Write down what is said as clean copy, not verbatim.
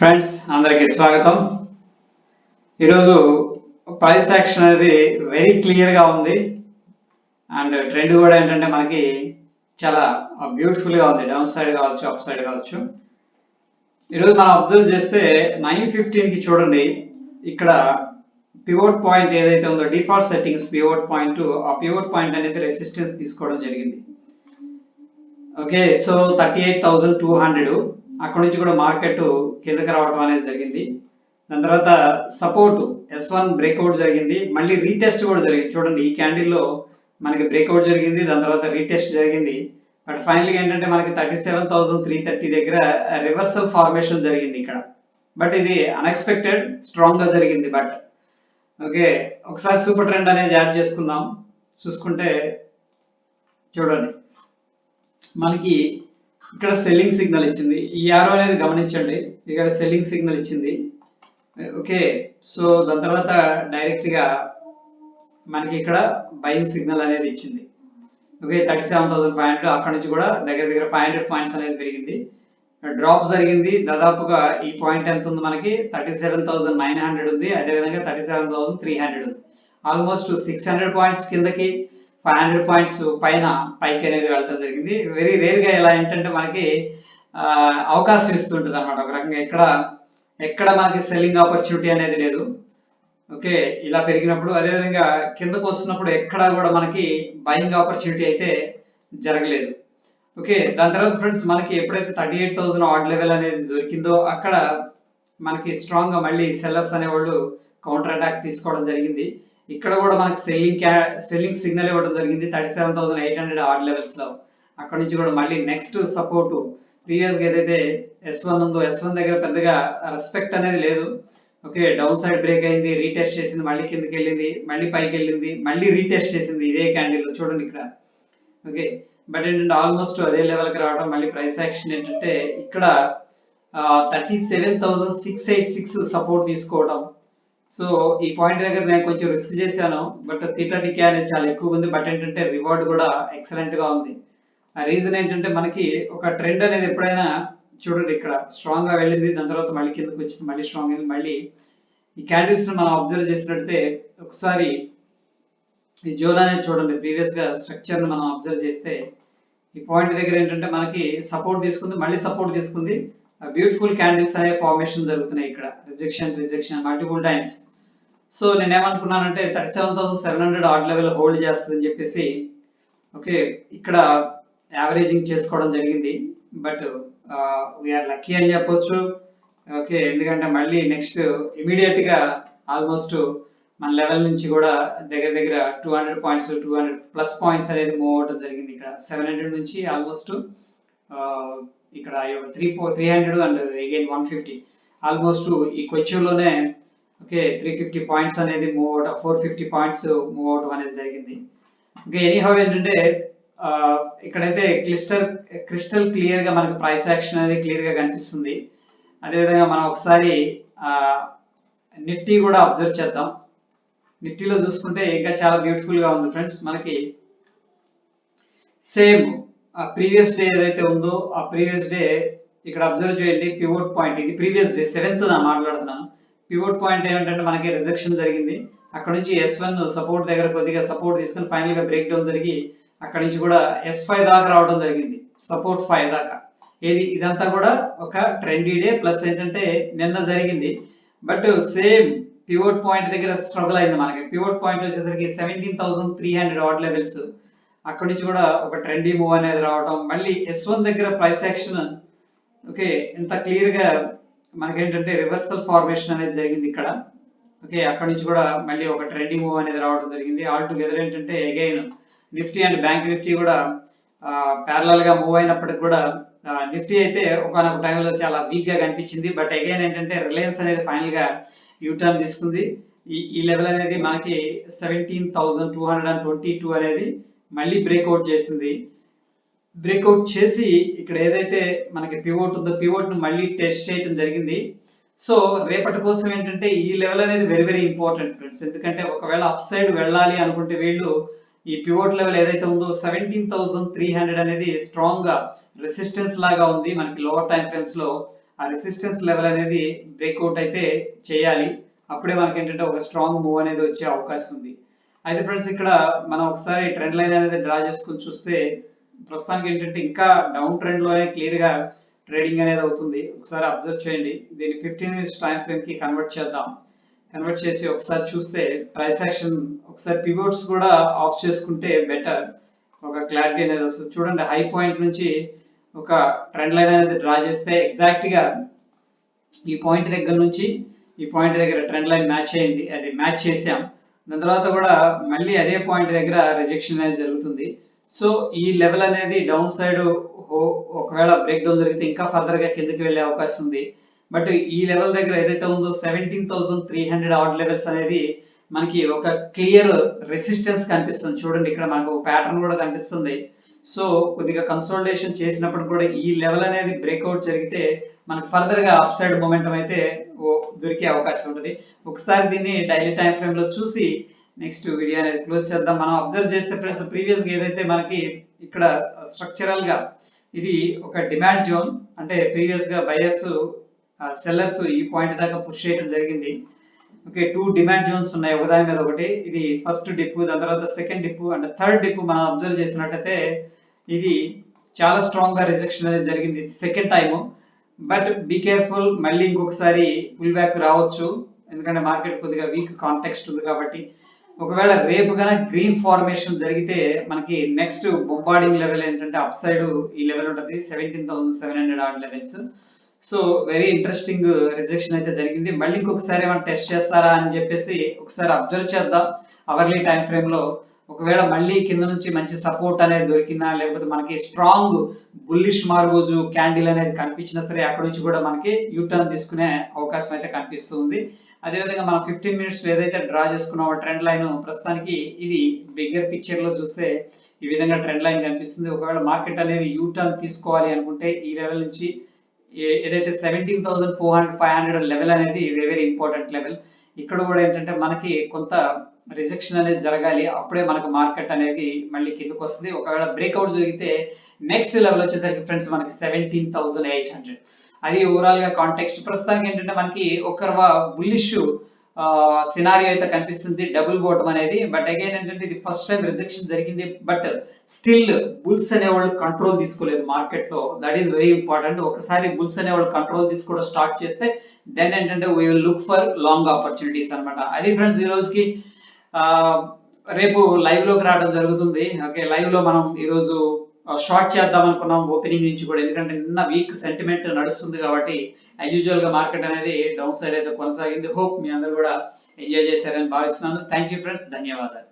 Friends అందరికీ స్వాగతం. ఈరోజు ప్రైస్ యాక్షన్ అనేది వెరీ క్లియర్గా ఉంది అండ్ ట్రెండ్ కూడా ఏంటంటే మనకి చాలా బ్యూటిఫుల్గా ఉంది. డౌన్ సైడ్ కావచ్చు, అప్ సైడ్ కావచ్చు. ఈరోజు మనం అబ్జర్వ్ చేస్తే 9:15కి చూడండి, ఇక్కడ పివోట్ పాయింట్ ఏదైతే ఉందో డిఫాల్ట్ సెట్టింగ్స్ పివోట్ పాయింట్, ఆ పివోట్ పాయింట్ అనేది రెసిస్టెన్స్ తీసుకోవడం జరిగింది. ఓకే, సో 38,200 అక్కడ నుంచి కూడా మార్కెట్ కిందకి రావడం అనేది జరిగింది. దాని తర్వాత సపోర్ట్ S1 బ్రేక్అవుట్ జరిగింది, మళ్ళీ రీటెస్ట్ కూడా జరిగింది. చూడండి, ఈ క్యాండిల్లో మనకి బ్రేక్అవుట్ జరిగింది, దాని తర్వాత రీటెస్ట్ జరిగింది. బట్ ఫైనల్గా ఏంటంటే మనకి 37,330 దగ్గర రివర్సల్ ఫార్మేషన్ జరిగింది ఇక్కడ. బట్ ఇది అన్ఎక్స్పెక్టెడ్ స్ట్రాంగ్ గా జరిగింది. బట్ ఓకే, ఒకసారి సూపర్ ట్రెండ్ అనేది యాడ్ చేసుకుందాం. చూసుకుంటే చూడండి, మనకి ఇక్కడ సెల్లింగ్ సిగ్నల్ ఇచ్చింది. ఈ యారో అనేది గమనించండి, ఇక్కడ సెల్లింగ్ సిగ్నల్ ఇచ్చింది. ఓకే, సో దాని తర్వాత డైరెక్ట్ గా మనకి ఇక్కడ బయింగ్ సిగ్నల్ అనేది ఇచ్చింది. ఓకే, 37,500 అక్కడ నుంచి కూడా దగ్గర 500 పాయింట్స్ అనేది పెరిగింది. డ్రాప్ జరిగింది. దాదాపుగా ఈ పాయింట్ ఎంత ఉంది మనకి 37,900 ఉంది, అదేవిధంగా 37,300 ఉంది. ఆల్మోస్ట్ 600 పాయింట్స్ కిందకి, 500 పాయింట్స్ పైకి అనేది వెళ్ళడం జరిగింది. వెరీ రేర్ గా ఇలా ఏంటంటే మనకి అవకాశం ఇస్తుంటుంది అనమాట. ఒక రకంగా ఎక్కడ మనకి సెల్లింగ్ ఆపర్చునిటీ అనేది లేదు. ఓకే, ఇలా పెరిగినప్పుడు, అదేవిధంగా కిందకు వస్తున్నప్పుడు ఎక్కడా కూడా మనకి బయింగ్ ఆపర్చునిటీ అయితే జరగలేదు. ఓకే, దాని తర్వాత ఫ్రెండ్స్ మనకి ఎప్పుడైతే 38,000 ఆడ్ లెవెల్ అనేది దొరికిందో అక్కడ మనకి స్ట్రాంగ్ గా మళ్ళీ సెల్లర్స్ అనేవాళ్ళు కౌంటర్ అటాక్ తీసుకోవడం జరిగింది. ఇక్కడ కూడా మనకి సెల్లింగ్ సిగ్నల్ ఇవ్వడం జరిగింది 37,800 ఆడ్ లెవెల్స్ లో. అక్కడ నుంచి కూడా మళ్ళీ నెక్స్ట్ సపోర్ట్ ప్రీవియస్ గా ఏదైతే S1 ఉందో S1 దగ్గర పెద్దగా రెస్పెక్ట్ అనేది లేదు. ఓకే, డౌన్ సైడ్ బ్రేక్ అయింది, రీటెస్ట్ చేసింది, మళ్ళీ కిందకి వెళ్ళింది, మళ్ళీ పైకి వెళ్ళింది, మళ్ళీ రీటెస్ట్ చేసింది ఇదే క్యాండిల్ లో. చూడండి ఇక్కడ. ఓకే, బట్ ఏంటంటే ఆల్మోస్ట్ అదే లెవెల్ కి రావడం, మళ్ళీ ప్రైస్ యాక్షన్ ఏంటంటే ఇక్కడ 37,686 సపోర్ట్ తీసుకోవడం. సో ఈ పాయింట్ దగ్గర నేను కొంచెం రిస్క్ చేశాను, బట్ థీటాటిక్ అనేది చాలా ఎక్కువ ఉంది. బట్ ఏంటంటే రివార్డ్ కూడా ఎక్సలెంట్ గా ఉంది. ఆ రీజన్ ఏంటంటే మనకి ఒక ట్రెండ్ అనేది ఎప్పుడైనా చూడండి, ఇక్కడ స్ట్రాంగ్ గా వెళ్ళింది, దాని తర్వాత మళ్ళీ కిందకి వచ్చింది, మళ్ళీ స్ట్రాంగ్ అయింది. మళ్ళీ ఈ క్యాండిల్స్ మనం అబ్జర్వ్ చేసినట్లయితే ఒకసారి ఈ జోన్ అనేది చూడండి, ప్రీవియస్ గా స్ట్రక్చర్ ని మనం అబ్జర్వ్ చేస్తే ఈ పాయింట్ దగ్గర ఏంటంటే మనకి సపోర్ట్ తీసుకుంది, మళ్ళీ సపోర్ట్ తీసుకుంది. బ్యూటిఫుల్ క్యాండిల్స్ అనే ఫార్మేషన్ జరుగుతున్నాయి ఇక్కడ, రిజెక్షన్ మల్టిపుల్ టైమ్స్. సో నేనేమనుకున్నానంటే 37,700 ఆడ్ లెవెల్ హోల్డ్ చేస్తుందని చెప్పేసి ఓకే ఇక్కడ యావరేజింగ్ చేసుకోవడం జరిగింది. బట్ వీఆర్ లక్కీ అని చెప్పొచ్చు. ఓకే, ఎందుకంటే మళ్ళీ నెక్స్ట్ ఇమీడియట్ గా ఆల్మోస్ట్ మన లెవెల్ నుంచి కూడా దగ్గర 200 పాయింట్స్, 200 ప్లస్ పాయింట్స్ అనేది మూవ్ అవడం జరిగింది. ఇక్కడ 700 నుంచి ఆల్మోస్ట్ ఇక్కడ 300 అండ్ అగైన్ 150, ఆల్మోస్ట్ ఈ క్వశ్చన్లోనే ఓకే 350 పాయింట్స్ అనేది మూవ్ అవడం, 450 పాయింట్స్ మూవ్ అవడం అనేది జరిగింది. ఓకే, ఎనీహౌ ఏంటంటే ఇక్కడైతే క్రిస్టల్ క్లియర్ గా మనకి ప్రైస్ యాక్షన్ అనేది క్లియర్ గా కనిపిస్తుంది. అదేవిధంగా మనం ఒకసారి నిఫ్టీ కూడా అబ్జర్వ్ చేద్దాం. నిఫ్టీలో చూసుకుంటే ఇంకా చాలా బ్యూటిఫుల్ గా ఉంది ఫ్రెండ్స్. మనకి సేమ్ ప్రీవియస్ డే ఏదైతే ఉందో ఆ ప్రీవియస్ డే ఇక్కడ అబ్జర్వ్ చేయండి. పివోట్ పాయింట్ ఇది ప్రీవియస్ డే 7th నా మాట్లాడుతున్నాను. పివోట్ పాయింట్ ఏంటంటే మనకి రిజెక్షన్ జరిగింది. అక్కడ నుంచి S1 సపోర్ట్ దగ్గర కొద్దిగా సపోర్ట్ తీసుకుని ఫైనల్ గా బ్రేక్ డౌన్ జరిగి అక్కడ నుంచి కూడా S5 దాకా రావడం జరిగింది, సపోర్ట్ 5 దాకా. ఇదంతా కూడా ఒక ట్రెండీ డే ప్లస్ ఏంటంటే నిన్న జరిగింది. బట్ సేమ్ పివోట్ పాయింట్ దగ్గర స్ట్రగుల్ అయింది మనకి. పివోట్ పాయింట్ వచ్చేసరికి 17,300 ఆడ్ లెవెల్స్. అక్కడ నుంచి కూడా ఒక ట్రెండీ మూవ్ అనేది రావడం, మళ్ళీ S1 దగ్గర ప్రైస్ యాక్షన్ ఓకే ఇంత క్లియర్ గా మనకేంటంటే రివర్సల్ ఫార్మేషన్ అనేది జరిగింది ఇక్కడ. ఓకే, అక్కడ నుంచి కూడా మళ్ళీ ఒక ట్రెండీ మూవ్ అనేది రావడం జరిగింది. ఆల్ టుగెదర్ ఏంటంటే again Nifty and bank Nifty కూడా ప్యారలల్ గా మూవ్ అయినప్పటికి కూడా నిఫ్టీ అయితే ఒకనొక టైంలో చాలా వీక్ గా కనిపించింది. బట్ అగైన్ ఏంటంటే రిలయన్స్ అనేది ఫైనల్ గా యూటర్న్ తీసుకుంది. ఈ లెవెల్ అనేది మనకి 17,222 అనేది మళ్ళీ బ్రేక్అవుట్ చేసింది. బ్రేక్అవుట్ చేసి ఇక్కడ ఏదైతే మనకి పివోట్ ఉందో పివోట్ ను మళ్ళీ టెస్ట్ చేయడం జరిగింది. సో రేపటి కోసం ఏంటంటే ఈ లెవెల్ అనేది వెరీ ఇంపార్టెంట్ ఫ్రెండ్స్. ఎందుకంటే ఒకవేళ అప్ సైడ్ వెళ్ళాలి అనుకుంటే వీళ్ళు ఈ పివోట్ లెవెల్ ఏదైతే ఉందో 17,300 అనేది స్ట్రాంగ్ గా రెసిస్టెన్స్ లాగా ఉంది మనకి లోవర్ టైం ఫ్రేమ్స్ లో. ఆ రెసిస్టెన్స్ లెవెల్ అనేది బ్రేక్అవుట్ అయితే చేయాలి. అప్పుడే మనకి ఏంటంటే ఒక స్ట్రాంగ్ మూవ్ అనేది వచ్చే అవకాశం ఉంది. అయితే ఫ్రెండ్స్ ఇక్కడ మనం ఒకసారి ట్రెండ్ లైన్ అనేది డ్రా చేసుకుని చూస్తే ప్రస్తుతానికి ఏంటంటే ఇంకా డౌన్ ట్రెండ్ లోనే క్లియర్ గా ట్రేడింగ్ అనేది అవుతుంది. ఒకసారి అబ్జర్వ్ చేయండి. దీన్ని 15 మినిట్స్ టైం ఫ్రేమ్ కి కన్వర్ట్ చేద్దాం. కన్వర్ట్ చేసి ఒకసారి చూస్తే ప్రైస్ యాక్షన్ ఒకసారి పివోట్స్ కూడా ఆఫ్ చేసుకుంటే బెటర్, ఒక క్లారిటీ అనేది వస్తుంది. చూడండి, హై పాయింట్ నుంచి ఒక ట్రెండ్ లైన్ అనేది డ్రా చేస్తే ఎగ్జాక్ట్ గా ఈ పాయింట్ దగ్గర నుంచి ఈ పాయింట్ దగ్గర ట్రెండ్ లైన్ మ్యాచ్ అయింది, అది మ్యాచ్ చేసాం. దాని తర్వాత కూడా మళ్ళీ అదే పాయింట్ దగ్గర రిజెక్షన్ అనేది జరుగుతుంది. సో ఈ లెవెల్ అనేది డౌన్ సైడ్ ఒకవేళ బ్రేక్ డౌన్ జరిగితే ఇంకా ఫర్దర్ గా కిందకి వెళ్ళే అవకాశం ఉంది. బట్ ఈ లెవెల్ దగ్గర ఏదైతే ఉందో 17,300 ఆర్డ్ లెవెల్స్ అనేది మనకి ఒక క్లియర్ రెసిస్టెన్స్ కనిపిస్తుంది. చూడండి, ఇక్కడ మనకు ఒక ప్యాటర్న్ కూడా కనిపిస్తుంది. సో కొద్దిగా కన్సోలిడేషన్ చేసినప్పుడు కూడా ఈ లెవెల్ అనేది బ్రేక్అవుట్ జరిగితే మనకు ఫర్దర్ గా అప్ సైడ్ మొమెంటం అయితే దొరికే అవకాశం ఉంటుంది. ఒకసారి దీన్ని డైలీ టైం ఫ్రేమ్ లో చూసి నెక్స్ట్ వీడియో అనేది క్లోజ్ చేద్దాం. మనం అబ్జర్వ్ చేస్తే ఫ్రెండ్స్, ప్రీవియస్ గా ఏదైతే మనకి ఇక్కడ స్ట్రక్చరల్ గా ఇది ఒక డిమాండ్ జోన్, అంటే ప్రీవియస్ గా బయర్స్ సెల్లర్స్ ఈ పాయింట్ దాకా పుష్ చేయడం జరిగింది. ఓకే, 2 డిమాండ్ జోన్స్ ఉన్నాయి, ఒకదాని మీద ఒకటి. ఇది ఫస్ట్ డిప్, దాని తర్వాత second dip and third dip మనం అబ్జర్వ్ చేసినట్టయితే ఇది చాలా స్ట్రాంగ్ గా రిజెక్షన్ అనేది జరిగింది second time. But be careful, మళ్ళీ ఇంకొకసారి పుల్ బ్యాక్ రావచ్చు, ఎందుకంటే మార్కెట్ కొద్దిగా వీక్ కాంటెక్స్ట్ ఉంది కాబట్టి. ఒకవేళ రేపు కనుక గ్రీన్ ఫార్మేషన్ జరిగితే మనకి నెక్స్ట్ బొంబార్డింగ్ లెవెల్ ఏంటంటే అప్ సైడ్ ఈ లెవెల్ ఉంటుంది, 17,700 ఆర్డ్ levels. So very interesting rejection అయితే జరిగింది. మళ్ళీ ఇంకొకసారి ఏమైనా టెస్ట్ చేస్తారా అని చెప్పేసి ఒకసారి అబ్జర్వ్ చేద్దాం అవర్లీ టైం ఫ్రేమ్ లో. ఒకవేళ మళ్ళీ కింద నుంచి మంచి సపోర్ట్ అనేది దొరికినా, లేకపోతే మనకి స్ట్రాంగ్ బుల్లిష్ మార్గోజు క్యాండిల్ అనేది కనిపించినా సరే అక్కడ నుంచి కూడా మనకి యూటర్న్ తీసుకునే అవకాశం అయితే కనిపిస్తుంది. అదేవిధంగా మనం 15 మినిట్స్ ఏదైతే డ్రా చేసుకున్నామో ట్రెండ్ లైన్, ప్రస్తుతానికి ఇది బిగ్గర్ పిక్చర్ లో చూస్తే ఈ విధంగా ట్రెండ్ లైన్ కనిపిస్తుంది. ఒకవేళ మార్కెట్ అనేది యూటర్న్ తీసుకోవాలి అనుకుంటే ఈ లెవెల్ నుంచి ఏదైతే 17,400-500 లెవెల్ అనేది వెరీ ఇంపార్టెంట్ లెవెల్. ఇక్కడ కూడా ఏంటంటే మనకి కొంత రిజెక్షన్ అనేది జరగాలి, అప్పుడే మనకు మార్కెట్ అనేది మళ్ళీ కిందకు వస్తుంది. ఒకవేళ బ్రేక్అవుట్ జరిగితే నెక్స్ట్ లెవెల్ వచ్చేసరికి ఫ్రెండ్స్ మనకి 17,800. అది ఓవరాల్ గా కాంటెక్స్ట్. ప్రస్తుతానికి ఏంటంటే మనకి ఒక బుల్లిష్ సినారియో అయితే కనిపిస్తుంది, డబుల్ బాటమ్ అనేది. బట్ అగైన్ ఏంటంటే ఇది ఫస్ట్ టైం రిజెక్షన్ జరిగింది, బట్ స్టిల్ బుల్స్ అనేవాళ్ళు కంట్రోల్ తీసుకోలేదు మార్కెట్ లో. That is very important. ఒకసారి బుల్స్ అనేవాళ్ళు కంట్రోల్ తీసుకోవడం స్టార్ట్ చేస్తే దెన్ ఏంటంటే we will look for long opportunities అనమాట. అది ఫ్రెండ్స్ ఈ రోజుకి. రేపు లైవ్ లోకి రావడం జరుగుతుంది. ఓకే, లైవ్ లో మనం ఈరోజు షార్ట్ చేద్దాం అనుకున్నాం ఓపెనింగ్ నుంచి కూడా, ఎందుకంటే నిన్న వీక్ సెంటిమెంట్ నడుస్తుంది కాబట్టి యాజ్ యూజువల్ గా మార్కెట్ అనేది డౌన్ సైడ్ అయితే కొనసాగింది. హోప్ మీ అందరూ కూడా ఎంజాయ్ చేశారని భావిస్తున్నాను. థ్యాంక్ యూ ఫ్రెండ్స్, ధన్యవాదాలు.